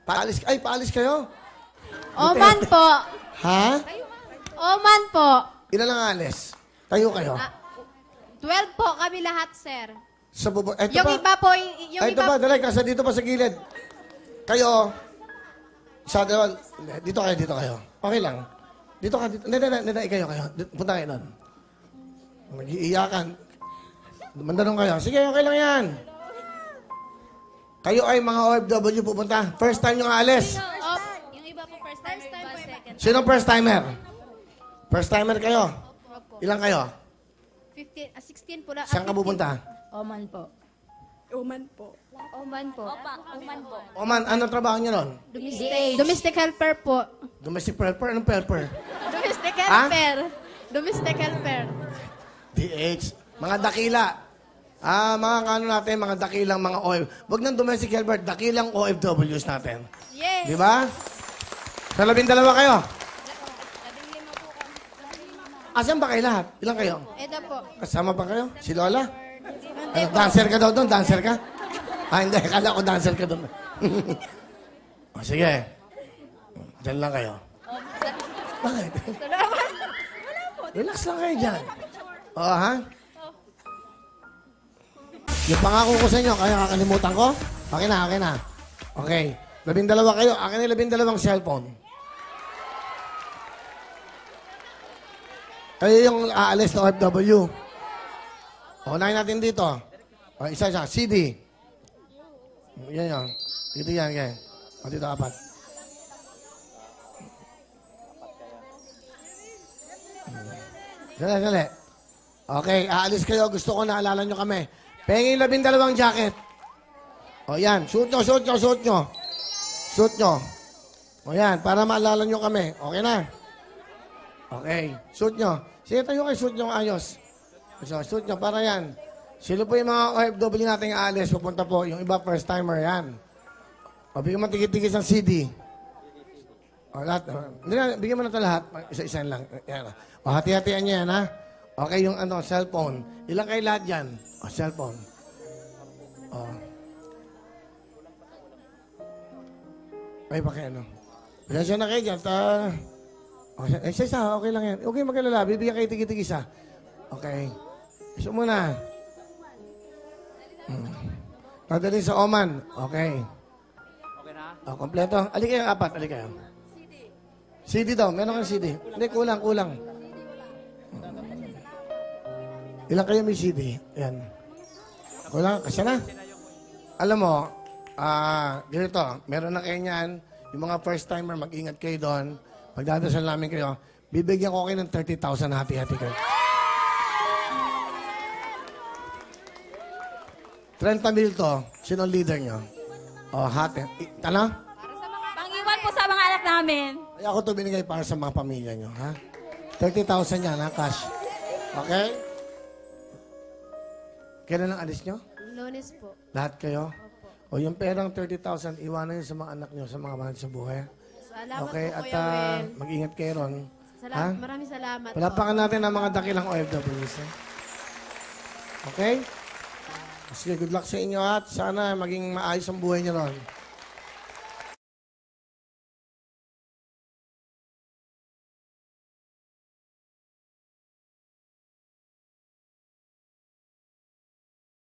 Paalis kayo? Oman po. Ha? Oman po. Ilan lang alis? Tayo kayo. 12 po kami lahat, sir. Sa bubo... Eto Yung pa. iba po, yung Ay, ito iba... pa, dalay, kasi dito pa sa gilid. Kayo, isa, dalawa, dito kayo. Okay lang. Dito ka, dito. Hindi, kayo. Punta kayo nun. Mag-iiyakan. Mandanong kayo. Sige, okay lang yan. Kayo ay mga OFW pupunta. First time yung aalis. Yung iba po first time po, second. Sino first timer? First timer kayo? Ilang kayo? 16 po na. Saan ka pupunta? Oman po. Oman po. Oman po. Oman, anong trabaho niyo ron? Domestic helper po. Domestic helper? Anong helper? Domestic helper. Domestic helper. DH. Mga dakila. Mga ano natin, mga dakilang mga OF. Huwag ng domestic helper, dakilang OFWs natin. Yes. Di ba? Sa 12 kayo. Asan ba kayo lahat? Ilan kayo? Ito po. Kasama pa kayo? Si Lola? Ano, dancer ka daw doon? Dancer ka? Hindi. Kala ko dancer ka doon. O, sige. Diyan lang kayo. Bakit? Relax lang kayo dyan. Oo, ha? Yung pangako ko sa inyo, kaya kakalimutan ko? Okay na. Okay. 12 kayo. Akin ay 12 cellphone. Kayo yung aalis na OFW. Unahin natin dito. O, isa. CD. Yan. Dito yan. O, dito 4. Dali. Okay, aalis kayo. Gusto ko naalala nyo kami. Pengin 12 jacket. O, yan. Suot nyo. O, yan. Para maalala nyo kami. Okay na? Okay. Suot nyo. Sige tayo kayo, suot nyo ayos. So, suot nyo, para yan. Sila po yung mga OFW nating aalis. Pupunta po. Yung iba, first timer, yan. O, bigyan mo tigit-tigit ng CD. O, lahat. Hindi na, bigyan mo na ito lahat. Isa-isa lang. Yan. O, hati-hatian nyo yan, ha? Okay, yung cellphone. Ilang kayo lahat yan? O, cellphone. O. Ay, bakit ano? Pasensya na kayo dyan. Isa, okay lang yan. Okay, mag-alala. Bibigyan kayo tigit-tigit isa. Okay. Gusto mo na. Dadalhin sa Oman. Okay. Okay na? O, kompleto. Alik kayo 4. Alik kayo. CD daw. Meron kang CD. Hindi, kulang. Ilang kayo may CD? Yan. Kulang. Kasi na. Alam mo, ganito. Meron na kayo niyan. Yung mga first timer, mag-ingat kayo doon. Pagdadasal namin kayo, bibigyan ko kayo ng 30,000 hati-hati kayo. 30,000 to. Sino ang leader nyo? O, hati. Ano? Pang-iwan po sa mga anak namin. Ay, ako to binigay para sa mga pamilya nyo, ha? 30,000 yan, ha? Cash. Okay? Kailan ang alis nyo? Lunes po. Lahat kayo? O yung perang 30,000, iwanan nyo sa mga anak nyo, sa mga mahal sa buhay. Salamat Okay, po, at Kuya Will. mag-ingat kayo ron. Maraming salamat Palapakan natin ang mga dakilang OFWs. Okay? Sige, good luck sa inyo at sana maging maayos ang buhay nyo ron.